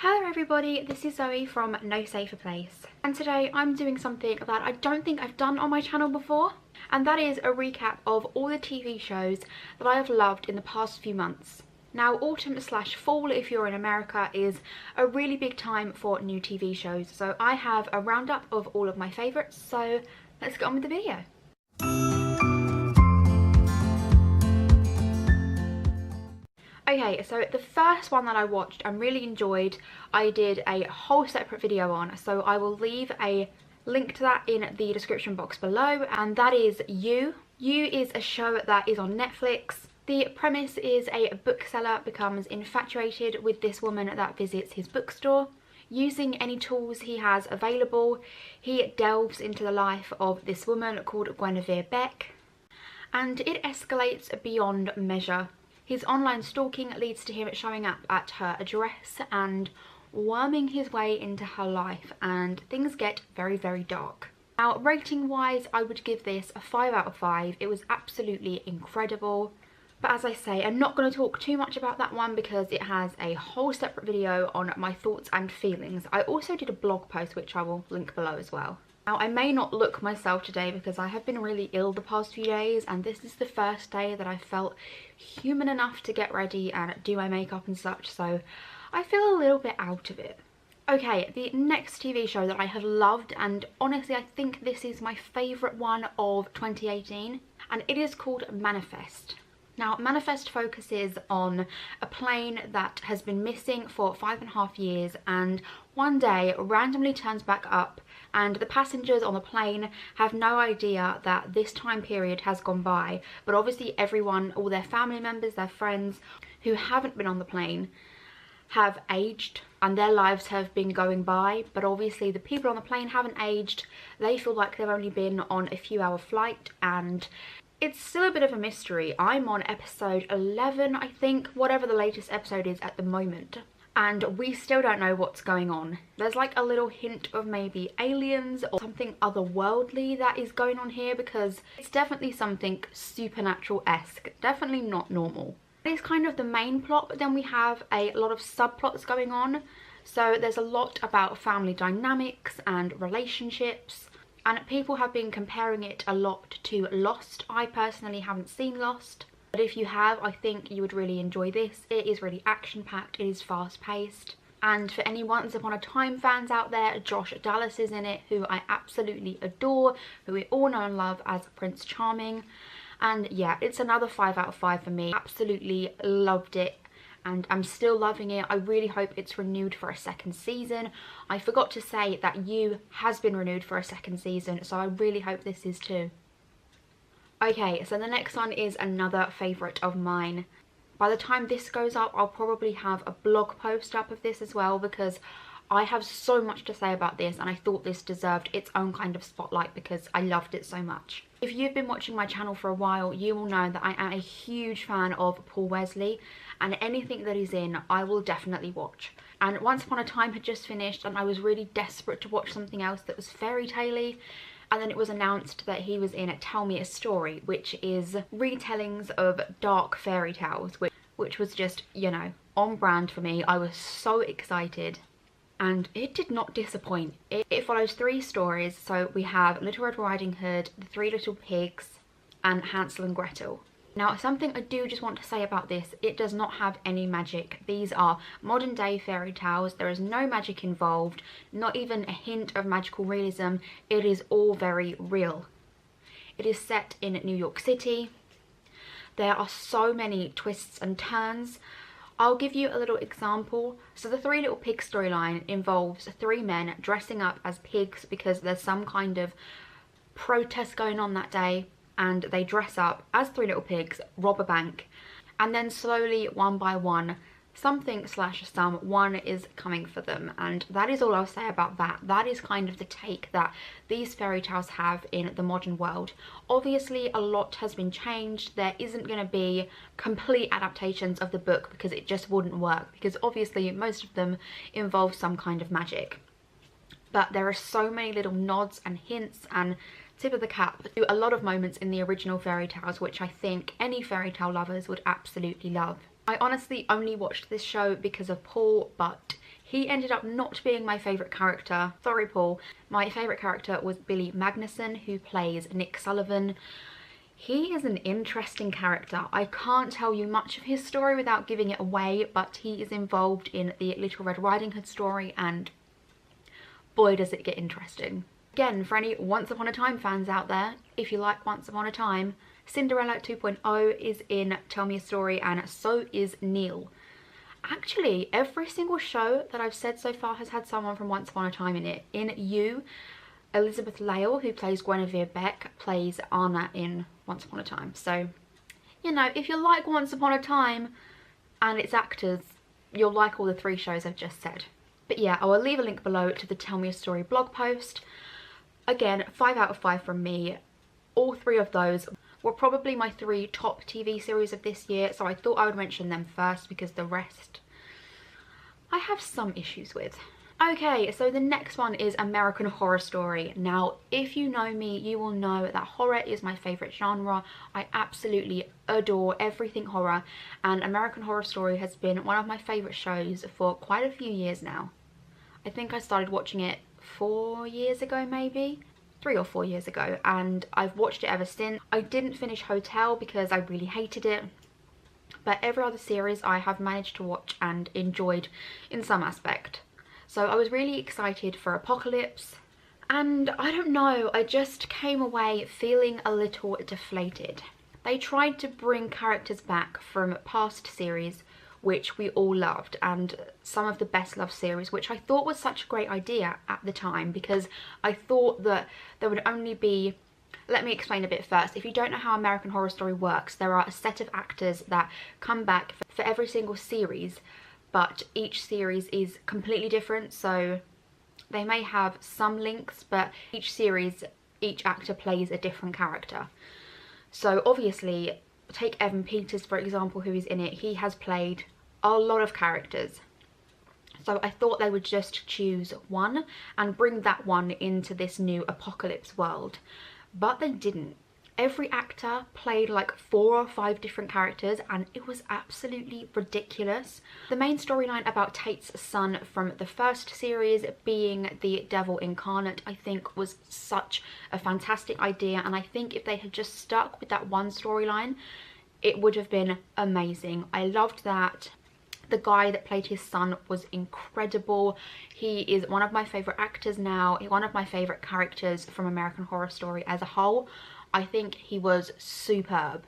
Hello everybody, this is Zoe from No Safer Place, and today I'm doing something that I don't think I've done on my channel before, and that is a recap of all the TV shows that I have loved in the past few months. Now, autumn/fall if you're in America is a really big time for new TV shows, so I have a roundup of all of my favourites, so let's get on with the video. Okay, so the first one that I watched and really enjoyed, I did a whole separate video on, so I will leave a link to that in the description box below, and that is You. You is a show that is on Netflix. The premise is a bookseller becomes infatuated with this woman that visits his bookstore. Using any tools he has available, he delves into the life of this woman called Guinevere Beck, and it escalates beyond measure. His online stalking leads to him showing up at her address and worming his way into her life, and things get very, very dark. Now, rating wise, I would give this a 5 out of 5. It was absolutely incredible. But as I say, I'm not going to talk too much about that one because it has a whole separate video on my thoughts and feelings. I also did a blog post which I will link below as well. Now, I may not look myself today because I have been really ill the past few days, and this is the first day that I felt human enough to get ready and do my makeup and such, so I feel a little bit out of it. Okay, the next TV show that I have loved, and honestly I think this is my favourite one of 2018, and it is called Manifest. Now, Manifest focuses on a plane that has been missing for 5.5 years and one day randomly turns back up, and the passengers on the plane have no idea that this time period has gone by, but obviously everyone, all their family members, their friends who haven't been on the plane have aged and their lives have been going by, but obviously the people on the plane haven't aged. They feel like they've only been on a few-hour flight, and it's still a bit of a mystery. I'm on episode 11, I think, whatever the latest episode is at the moment, and we still don't know what's going on. There's like a little hint of maybe aliens or something otherworldly that is going on here, because it's definitely something supernatural-esque, definitely not normal. It's kind of the main plot, but then we have a lot of subplots going on. So there's a lot about family dynamics and relationships, and people have been comparing it a lot to Lost. I personally haven't seen Lost, but if you have, I think you would really enjoy this. It is really action-packed, it is fast-paced, and for any Once Upon a Time fans out there, Josh Dallas is in it, who I absolutely adore, who we all know and love as Prince Charming. And yeah, it's another 5 out of 5 for me. Absolutely loved it, and I'm still loving it. I really hope it's renewed for a second season. I forgot to say that You has been renewed for a second season, so I really hope this is too. Okay, so the next one is another favourite of mine. By the time this goes up, I'll probably have a blog post up of this as well, because I have so much to say about this, and I thought this deserved its own kind of spotlight because I loved it so much. If you've been watching my channel for a while, you will know that I am a huge fan of Paul Wesley, and anything that he's in, I will definitely watch. And Once Upon a Time had just finished, and I was really desperate to watch something else that was fairy tale-y, and then it was announced that he was in Tell Me a Story, which is retellings of dark fairy tales, which was just, you know, on brand for me. I was so excited. And it did not disappoint. It follows 3 stories. So we have Little Red Riding Hood, The 3 Little Pigs, and Hansel and Gretel. Now, something I do just want to say about this, it does not have any magic. These are modern day fairy tales. There is no magic involved, not even a hint of magical realism. It is all very real. It is set in New York City. There are so many twists and turns. I'll give you a little example. So the 3 Little Pigs storyline involves 3 men dressing up as pigs because there's some kind of protest going on that day, and they dress up as 3 Little Pigs, rob a bank, and then slowly, one by one, someone is coming for them. And that is all I'll say about that. That is kind of the take that these fairy tales have in the modern world. Obviously a lot has been changed. There isn't going to be complete adaptations of the book because it just wouldn't work, because obviously most of them involve some kind of magic. But there are so many little nods and hints and tip of the cap to a lot of moments in the original fairy tales, which I think any fairy tale lovers would absolutely love. I honestly only watched this show because of Paul, but He ended up not being my favourite character. Sorry, Paul. My favourite character was Billy Magnuson, who plays Nick Sullivan. He is an interesting character. I can't tell you much of his story without giving it away, but he is involved in the Little Red Riding Hood story, and boy does it get interesting. Again, for any Once Upon a Time fans out there, if you like Once Upon a Time, Cinderella 2.0 is in Tell Me a Story, and so is Neil. Actually, every single show that I've said so far has had someone from Once Upon a Time in it. In You, Elizabeth Lail, who plays Guinevere Beck, plays Anna in Once Upon a Time. So, you know, if you like Once Upon a Time and its actors, you'll like all the 3 shows I've just said. But yeah, I will leave a link below to the Tell Me a Story blog post. Again, 5 out of 5 from me. All 3 of those were probably my 3 top TV series of this year, so I thought I would mention them first because the rest I have some issues with. Okay, so the next one is American Horror Story. Now, if you know me, you will know that horror is my favourite genre. I absolutely adore everything horror, and American Horror Story has been one of my favourite shows for quite a few years now. I think I started watching it 4 years ago, maybe 3 or 4 years ago, and I've watched it ever since. I didn't finish Hotel because I really hated it, but every other series I have managed to watch and enjoyed in some aspect. So I was really excited for Apocalypse, and I don't know, I just came away feeling a little deflated. They tried to bring characters back from past series which we all loved, and some of the best loved series, which I thought was such a great idea at the time, because I thought that there would only be, let me explain a bit first. If you don't know how American Horror Story works, there are a set of actors that come back for every single series, but each series is completely different, so they may have some links, but each series, each actor plays a different character. So obviously, take Evan Peters for example, who is in it. He has played a lot of characters, so I thought they would just choose one and bring that one into this new Apocalypse world, but they didn't. Every actor played like 4 or 5 different characters, and it was absolutely ridiculous. The main storyline about Tate's son from the first series being the devil incarnate, I think was such a fantastic idea, and I think if they had just stuck with that one storyline, it would have been amazing. I loved that. The guy that played his son was incredible. He is one of my favourite actors now, one of my favourite characters from American Horror Story as a whole. I think he was superb.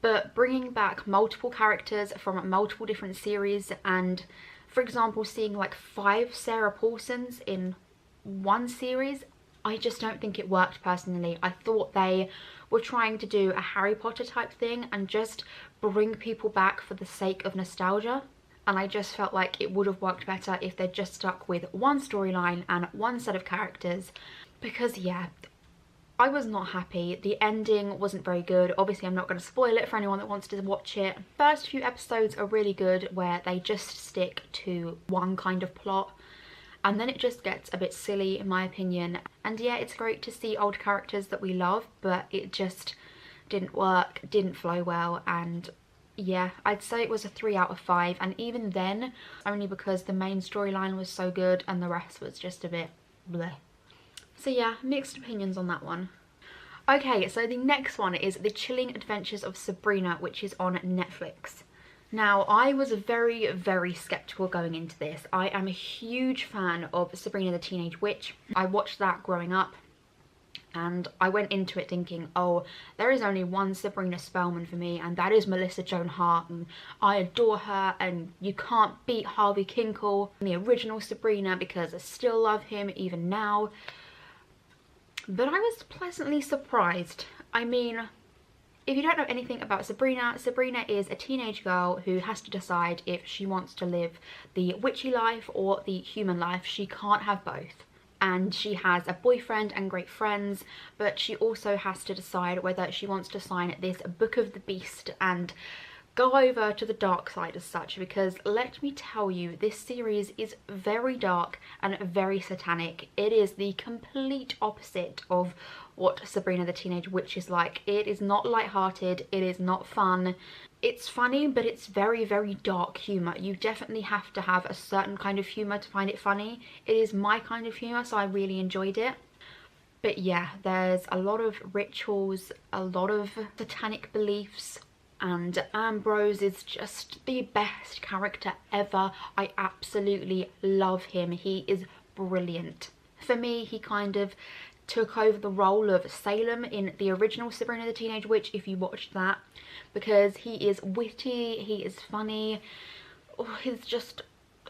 But bringing back multiple characters from multiple different series, and for example seeing like 5 Sarah Paulsons in one series, I just don't think it worked personally. I thought they were trying to do a Harry Potter type thing and just bring people back for the sake of nostalgia, and I just felt like it would have worked better if they'd just stuck with one storyline and one set of characters, because yeah, I was not happy. The ending wasn't very good. Obviously I'm not going to spoil it for anyone that wants to watch it. First few episodes are really good, where they just stick to one kind of plot, and then it just gets a bit silly in my opinion. And yeah, it's great to see old characters that we love, but it just didn't work, didn't flow well, and yeah, I'd say it was a 3 out of 5, and even then only because the main storyline was so good and the rest was just a bit bleh. So yeah, mixed opinions on that one. Okay, so the next one is The Chilling Adventures of Sabrina, which is on Netflix. Now, I was very, very skeptical going into this. I am a huge fan of Sabrina the Teenage Witch. I watched that growing up, and I went into it thinking, oh, there is only one Sabrina Spellman for me, and that is Melissa Joan Hart, and I adore her, and you can't beat Harvey Kinkle, the original Sabrina, because I still love him even now. But I was pleasantly surprised. I mean, if you don't know anything about Sabrina, Sabrina is a teenage girl who has to decide if she wants to live the witchy life or the human life. She can't have both. And she has a boyfriend and great friends, but she also has to decide whether she wants to sign this Book of the Beast and go over to the dark side as such, because let me tell you, this series is very dark and very satanic. It is the complete opposite of what Sabrina the Teenage Witch is like. It is not lighthearted, it is not fun. It's funny, but it's very, very dark humour. You definitely have to have a certain kind of humour to find it funny. It is my kind of humour, so I really enjoyed it. But yeah, there's a lot of rituals, a lot of satanic beliefs, and Ambrose is just the best character ever. I absolutely love him. He is brilliant. For me, he kind of took over the role of Salem in the original Sabrina the Teenage Witch, if you watched that, because he is witty, he is funny, oh, he's just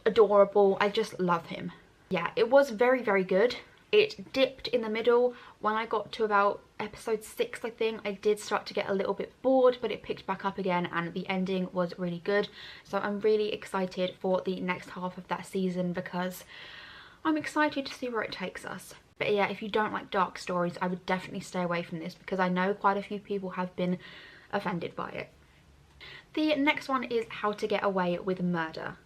adorable. I just love him. Yeah, it was very, very good. It dipped in the middle. When I got to about episode 6, I think, I did start to get a little bit bored, but it picked back up again and the ending was really good. So I'm really excited for the next half of that season because I'm excited to see where it takes us. But yeah, if you don't like dark stories, I would definitely stay away from this because I know quite a few people have been offended by it. The next one is How to Get Away with Murder.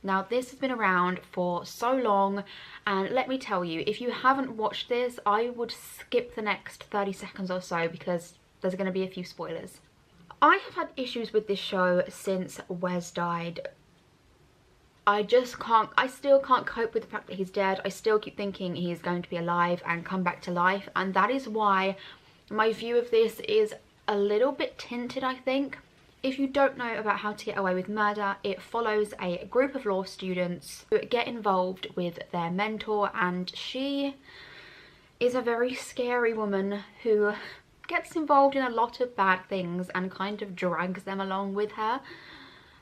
Now, this has been around for so long, and let me tell you, if you haven't watched this, I would skip the next 30 seconds or so because there's going to be a few spoilers. I have had issues with this show since Wes died. I still can't cope with the fact that he's dead. I still keep thinking he's going to be alive and come back to life, and that is why my view of this is a little bit tinted, I think. If you don't know about How to Get Away with Murder, it follows a group of law students who get involved with their mentor, and she is a very scary woman who gets involved in a lot of bad things and kind of drags them along with her.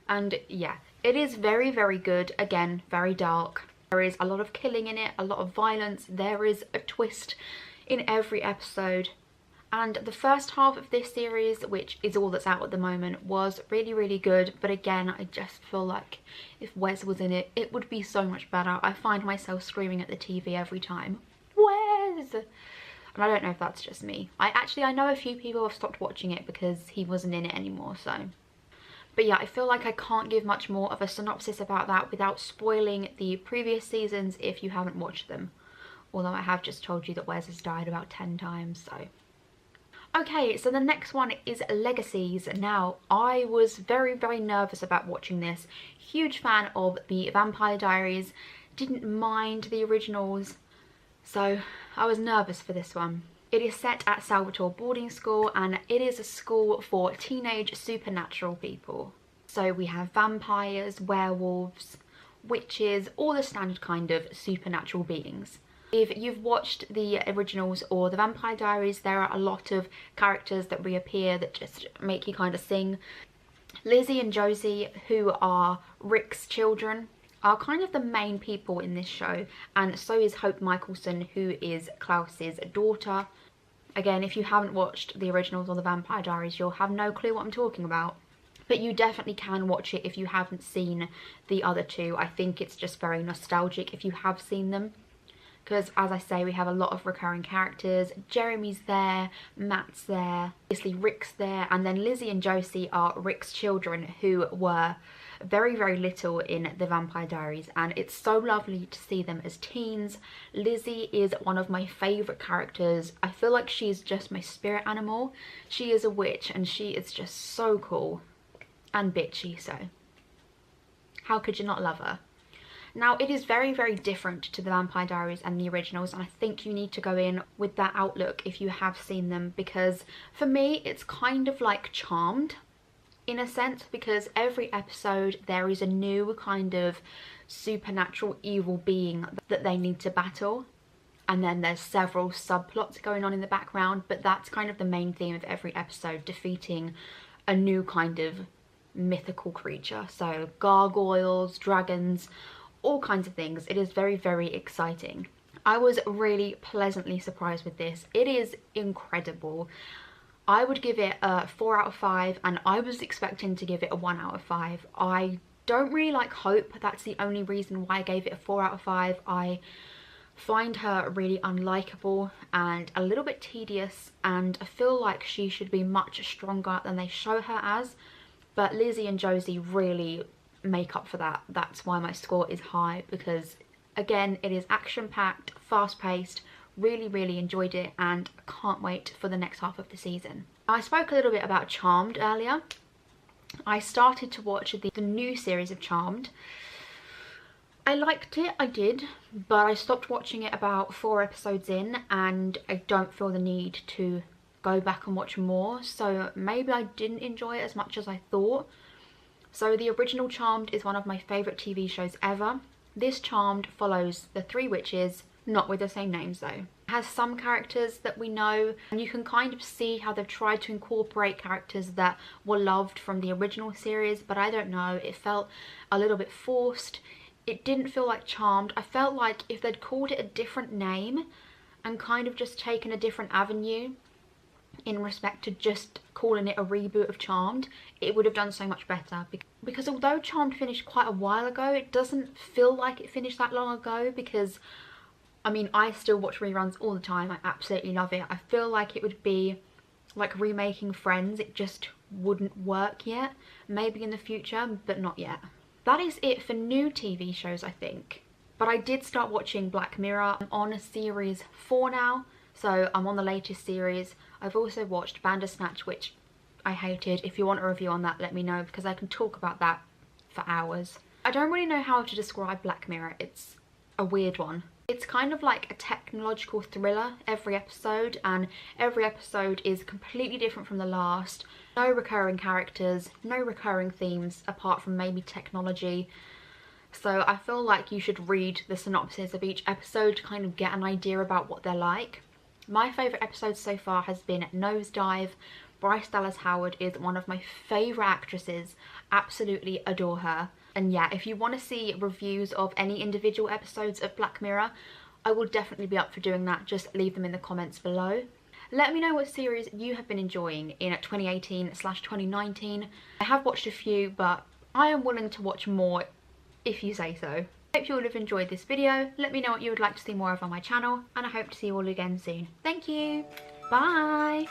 And yeah, it is very, very good. Again, very dark. There is a lot of killing in it, a lot of violence. There is a twist in every episode. And the first half of this series, which is all that's out at the moment, was really, really good. But again, I just feel like if Wes was in it, it would be so much better. I find myself screaming at the TV every time, Wes! And I don't know if that's just me. I know a few people have stopped watching it because he wasn't in it anymore, so. But yeah, I feel like I can't give much more of a synopsis about that without spoiling the previous seasons if you haven't watched them. Although I have just told you that Wes has died about 10 times, so. Okay, so the next one is Legacies. Now, I was very, very nervous about watching this. Huge fan of the Vampire Diaries, didn't mind the originals, so I was nervous for this one. It is set at Salvatore Boarding School, and it is a school for teenage supernatural people. So we have vampires, werewolves, witches, all the standard kind of supernatural beings. If you've watched the originals or the Vampire Diaries, there are a lot of characters that reappear that just make you kind of sing. Lizzie and Josie, who are Rick's children, are kind of the main people in this show, and so is Hope Michelson, who is Klaus's daughter. Again, if you haven't watched the originals or the Vampire Diaries, you'll have no clue what I'm talking about. But you definitely can watch it if you haven't seen the other two. I think it's just very nostalgic if you have seen them. Because, as I say, we have a lot of recurring characters. Jeremy's there, Matt's there, obviously Rick's there, and then Lizzie and Josie are Rick's children who were very, very little in the Vampire Diaries, and it's so lovely to see them as teens. Lizzie is one of my favourite characters. I feel like she's just my spirit animal. She is a witch, and she is just so cool and bitchy, so how could you not love her? Now, it is very, very different to the Vampire Diaries and the originals, and I think you need to go in with that outlook if you have seen them, because for me, it's kind of like Charmed, in a sense, because every episode there is a new kind of supernatural evil being that they need to battle, and then there's several subplots going on in the background, but that's kind of the main theme of every episode, defeating a new kind of mythical creature. So gargoyles, dragons, all kinds of things. It is very, very exciting. I was really pleasantly surprised with this. It is incredible. I would give it a 4 out of 5, and I was expecting to give it a 1 out of 5. I don't really like Hope. That's the only reason why I gave it a 4 out of 5. I find her really unlikable and a little bit tedious, and I feel like she should be much stronger than they show her as. But Lizzie and Josie really make up for that. That's why my score is high, because again, it is action-packed, fast-paced. Really, really enjoyed it, and can't wait for the next half of the season. I spoke a little bit about Charmed earlier. I started to watch the new series of Charmed. I liked it, I did, but I stopped watching it about 4 episodes in, and I don't feel the need to go back and watch more, so maybe I didn't enjoy it as much as I thought. So the original Charmed is one of my favourite TV shows ever. This Charmed follows the 3 witches, not with the same names though. It has some characters that we know, and you can kind of see how they've tried to incorporate characters that were loved from the original series, but I don't know, it felt a little bit forced. It didn't feel like Charmed. I felt like if they'd called it a different name and kind of just taken a different avenue in respect to just calling it a reboot of Charmed, it would have done so much better. Because although Charmed finished quite a while ago, it doesn't feel like it finished that long ago, because I mean, I still watch reruns all the time. I absolutely love it. I feel like it would be like remaking Friends. It just wouldn't work yet. Maybe in the future, but not yet. That is it for new TV shows, I think. But I did start watching Black Mirror. I'm on series 4 now, so I'm on the latest series. I've also watched Bandersnatch, which I hated. If you want a review on that, let me know, because I can talk about that for hours. I don't really know how to describe Black Mirror. It's a weird one. It's kind of like a technological thriller every episode, and every episode is completely different from the last. No recurring characters, no recurring themes apart from maybe technology. So I feel like you should read the synopsis of each episode to kind of get an idea about what they're like. My favourite episode so far has been Nosedive. Bryce Dallas Howard is one of my favourite actresses. Absolutely adore her. And yeah, if you want to see reviews of any individual episodes of Black Mirror, I will definitely be up for doing that. Just leave them in the comments below. Let me know what series you have been enjoying in 2018/2019. I have watched a few, but I am willing to watch more if you say so. I hope you all have enjoyed this video. Let me know what you would like to see more of on my channel, and I hope to see you all again soon. Thank you. Bye.